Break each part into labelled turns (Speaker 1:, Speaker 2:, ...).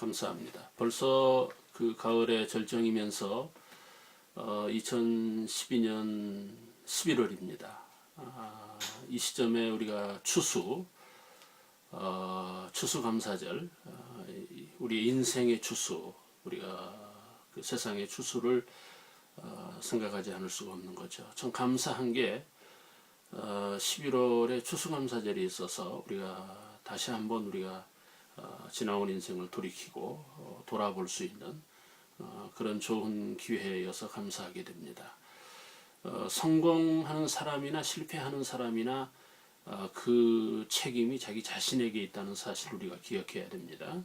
Speaker 1: 감사합니다. 벌써 그 가을의 절정이면서 2012년 11월입니다. 이 시점에 우리가 추수감사절, 우리 인생의 추수, 우리가 그 세상의 추수를 생각하지 않을 수가 없는 거죠. 참 감사한 게 11월에 추수감사절이 있어서 우리가 다시 한번 우리가 지나온 인생을 돌이키고 돌아볼 수 있는 그런 좋은 기회여서 감사하게 됩니다. 성공하는 사람이나 실패하는 사람이나 그 책임이 자기 자신에게 있다는 사실을 우리가 기억해야 됩니다.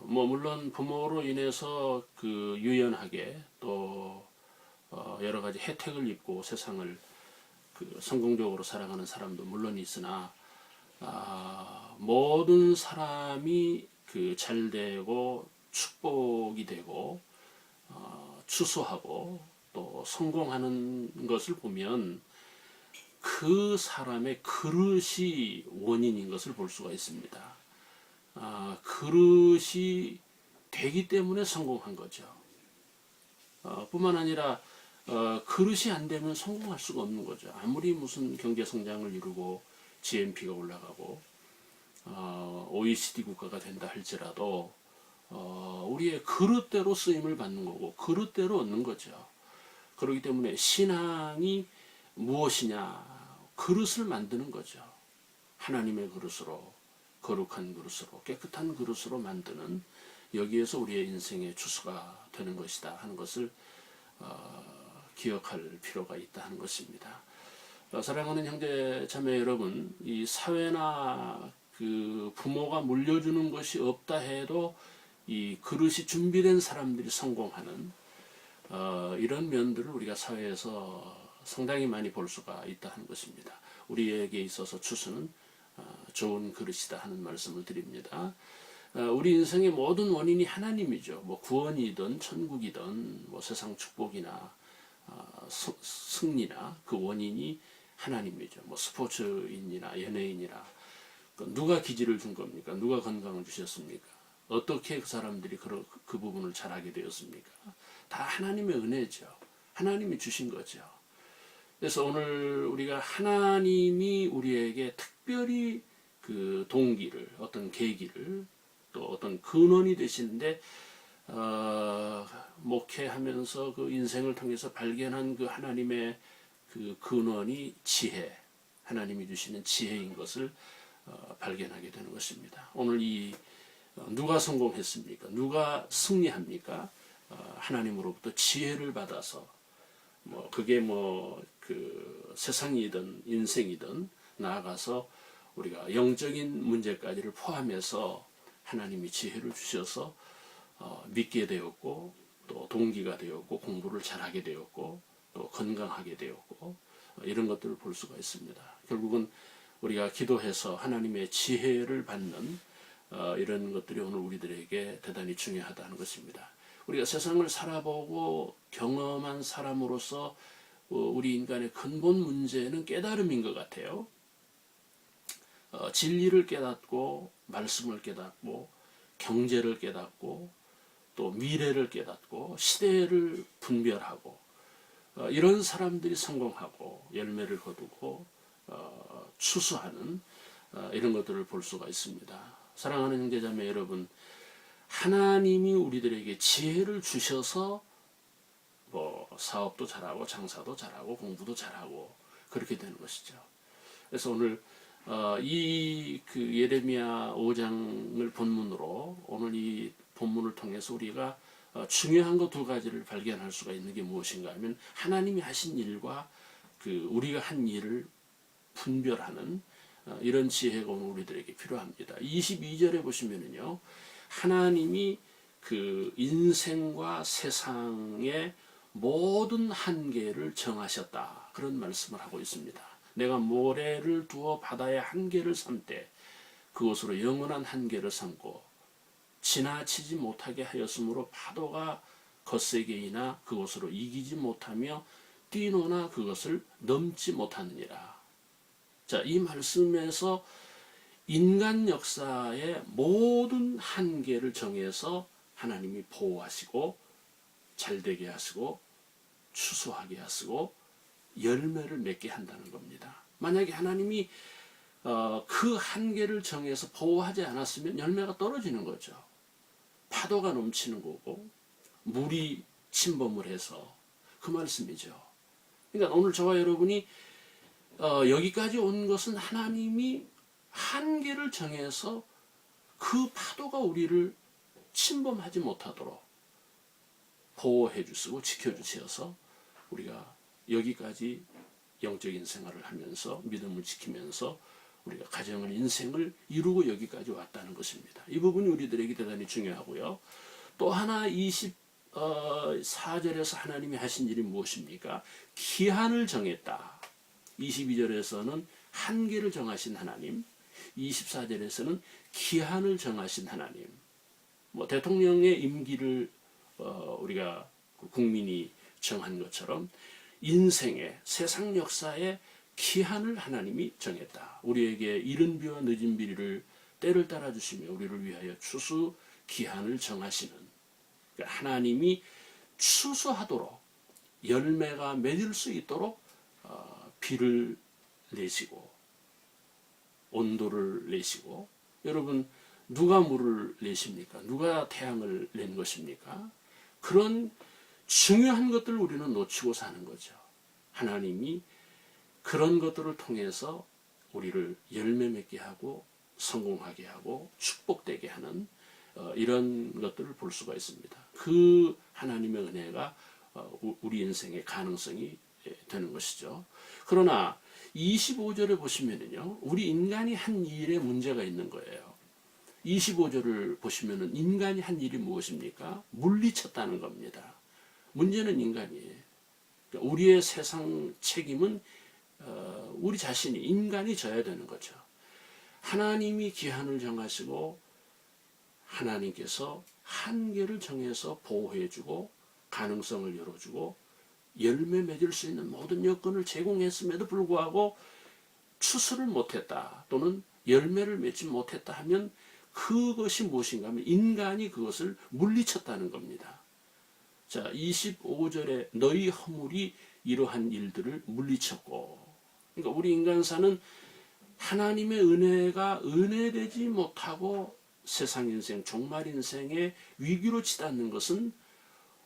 Speaker 1: 물론 부모로 인해서 그 유연하게 또 여러 가지 혜택을 입고 세상을 그 성공적으로 살아가는 사람도 물론 있으나 모든 사람이 그 잘되고 축복이 되고 추수하고 또 성공하는 것을 보면 그 사람의 그릇이 원인인 것을 볼 수가 있습니다. 그릇이 되기 때문에 성공한 거죠. 뿐만 아니라 그릇이 안 되면 성공할 수가 없는 거죠. 아무리 무슨 경제 성장을 이루고 GNP가 올라가고 OECD 국가가 된다 할지라도 우리의 그릇대로 쓰임을 받는 거고 그릇대로 얻는 거죠. 그렇기 때문에 신앙이 무엇이냐? 그릇을 만드는 거죠. 하나님의 그릇으로, 거룩한 그릇으로, 깨끗한 그릇으로 만드는, 여기에서 우리의 인생의 추수가 되는 것이다 하는 것을 기억할 필요가 있다 하는 것입니다. 사랑하는 형제 자매 여러분, 이 사회나 그 부모가 물려주는 것이 없다 해도 이 그릇이 준비된 사람들이 성공하는 이런 면들을 우리가 사회에서 상당히 많이 볼 수가 있다 하는 것입니다. 우리에게 있어서 추수는 좋은 그릇이다 하는 말씀을 드립니다. 우리 인생의 모든 원인이 하나님이죠. 뭐 구원이든 천국이든 뭐 세상 축복이나 승리나 그 원인이 하나님이죠. 뭐 스포츠인이나 연예인이나 누가 기질을 준 겁니까? 누가 건강을 주셨습니까? 어떻게 그 사람들이 그 부분을 잘하게 되었습니까? 다 하나님의 은혜죠. 하나님이 주신 거죠. 그래서 오늘 우리가 하나님이 우리에게 특별히 그 동기를, 어떤 계기를, 또 어떤 근원이 되시는데 목회하면서 그 인생을 통해서 발견한 그 하나님의 그 근원이 지혜, 하나님이 주시는 지혜인 것을 발견하게 되는 것입니다. 오늘 이 누가 성공했습니까? 누가 승리합니까? 하나님으로부터 지혜를 받아서 그게 그 세상이든 인생이든 나아가서 우리가 영적인 문제까지를 포함해서 하나님이 지혜를 주셔서 믿게 되었고 또 동기가 되었고 공부를 잘하게 되었고 또 건강하게 되었고 이런 것들을 볼 수가 있습니다. 결국은 우리가 기도해서 하나님의 지혜를 받는 이런 것들이 오늘 우리들에게 대단히 중요하다는 것입니다. 우리가 세상을 살아보고 경험한 사람으로서 우리 인간의 근본 문제는 깨달음인 것 같아요. 진리를 깨닫고 말씀을 깨닫고 경제를 깨닫고 또 미래를 깨닫고 시대를 분별하고 이런 사람들이 성공하고 열매를 거두고 추수하는 이런 것들을 볼 수가 있습니다. 사랑하는 형제자매 여러분, 하나님이 우리들에게 지혜를 주셔서 사업도 잘하고 장사도 잘하고 공부도 잘하고 그렇게 되는 것이죠. 그래서 오늘 이 그 예레미야 5장을 본문으로 오늘 이 본문을 통해서 우리가 중요한 것 두 가지를 발견할 수가 있는 게 무엇인가 하면 하나님이 하신 일과 그 우리가 한 일을 분별하는 이런 지혜가 오늘 우리들에게 필요합니다. 22절에 보시면은요, 하나님이 그 인생과 세상의 모든 한계를 정하셨다. 그런 말씀을 하고 있습니다. 내가 모래를 두어 바다의 한계를 삼되 그것으로 영원한 한계를 삼고 지나치지 못하게 하였으므로 파도가 거세게 이나 그것으로 이기지 못하며 뛰노나 그것을 넘지 못하느니라. 자, 이 말씀에서 인간 역사의 모든 한계를 정해서 하나님이 보호하시고 잘되게 하시고 추수하게 하시고 열매를 맺게 한다는 겁니다. 만약에 하나님이 그 한계를 정해서 보호하지 않았으면 열매가 떨어지는 거죠. 파도가 넘치는 거고 물이 침범을 해서 그 말씀이죠. 그러니까 오늘 저와 여러분이 여기까지 온 것은 하나님이 한계를 정해서 그 파도가 우리를 침범하지 못하도록 보호해 주시고 지켜 주셔서 우리가 여기까지 영적인 생활을 하면서 믿음을 지키면서 우리가 가정을 인생을 이루고 여기까지 왔다는 것입니다. 이 부분이 우리들에게 대단히 중요하고요. 또 하나 24절에서 하나님이 하신 일이 무엇입니까? 기한을 정했다. 22절에서는 한계를 정하신 하나님, 24절에서는 기한을 정하신 하나님. 대통령의 임기를 우리가 국민이 정한 것처럼 인생의 세상 역사의 기한을 하나님이 정했다. 우리에게 이른 비와 늦은 비를 때를 따라 주시며 우리를 위하여 추수 기한을 정하시는, 그러니까 하나님이 추수하도록 열매가 맺을 수 있도록 비를 내시고 온도를 내시고, 여러분 누가 물을 내십니까? 누가 태양을 낸 것입니까? 그런 중요한 것들을 우리는 놓치고 사는 거죠. 하나님이 그런 것들을 통해서 우리를 열매 맺게 하고 성공하게 하고 축복되게 하는 이런 것들을 볼 수가 있습니다. 그 하나님의 은혜가 우리 인생의 가능성이 되는 것이죠. 그러나 25절에 보시면은요, 우리 인간이 한 일에 문제가 있는 거예요. 25절을 보시면은 인간이 한 일이 무엇입니까? 물리쳤다는 겁니다. 문제는 인간이에요. 그러니까 우리의 세상 책임은 우리 자신이, 인간이 져야 되는 거죠. 하나님이 기한을 정하시고 하나님께서 한계를 정해서 보호해주고 가능성을 열어주고 열매 맺을 수 있는 모든 여건을 제공했음에도 불구하고 추수를 못했다 또는 열매를 맺지 못했다 하면 그것이 무엇인가 하면 인간이 그것을 물리쳤다는 겁니다. 자, 25절에 너희 허물이 이러한 일들을 물리쳤고, 그러니까 우리 인간사는 하나님의 은혜가 은혜되지 못하고 세상 인생, 종말 인생의 위기로 치닫는 것은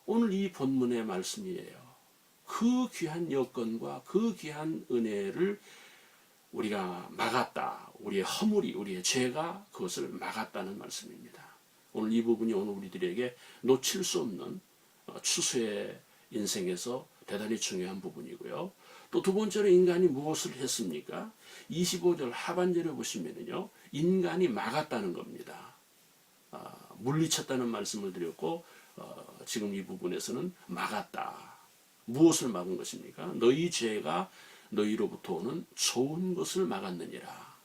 Speaker 1: 오늘 이 본문의 말씀이에요. 그 귀한 여건과 그 귀한 은혜를 우리가 막았다. 우리의 허물이, 우리의 죄가 그것을 막았다는 말씀입니다. 오늘 이 부분이 오늘 우리들에게 놓칠 수 없는 추수의 인생에서 대단히 중요한 부분이고요. 또 두 번째로 인간이 무엇을 했습니까? 25절 하반절에 보시면요, 인간이 막았다는 겁니다. 물리쳤다는 말씀을 드렸고 지금 이 부분에서는 막았다. 무엇을 막은 것입니까? 너희 죄가 너희로부터 오는 좋은 것을 막았느니라.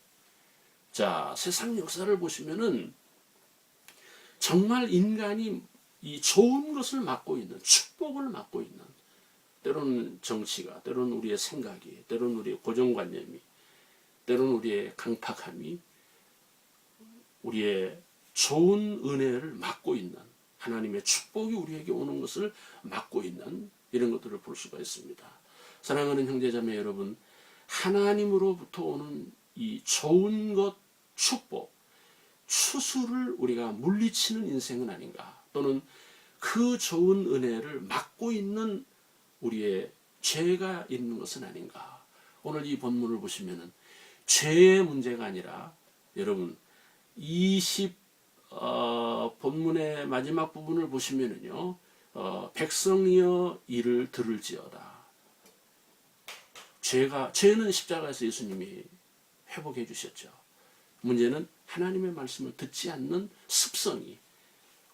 Speaker 1: 자, 세상 역사를 보시면은 정말 인간이 이 좋은 것을 막고 있는, 축복을 막고 있는, 때로는 정치가, 때로는 우리의 생각이, 때로는 우리의 고정관념이, 때로는 우리의 강팍함이 우리의 좋은 은혜를 막고 있는, 하나님의 축복이 우리에게 오는 것을 막고 있는 이런 것들을 볼 수가 있습니다. 사랑하는 형제자매 여러분, 하나님으로부터 오는 이 좋은 것, 축복, 추수를 우리가 물리치는 인생은 아닌가, 또는 그 좋은 은혜를 막고 있는 우리의 죄가 있는 것은 아닌가. 오늘 이 본문을 보시면은 죄의 문제가 아니라, 여러분 본문의 마지막 부분을 보시면은요, 백성이여 이를 들을지어다. 죄는 십자가에서 예수님이 회복해 주셨죠. 문제는 하나님의 말씀을 듣지 않는 습성이,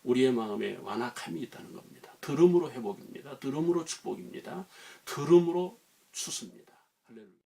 Speaker 1: 우리의 마음에 완악함이 있다는 겁니다. 들음으로 회복입니다. 들음으로 축복입니다. 들음으로 추수입니다. 할렐루야.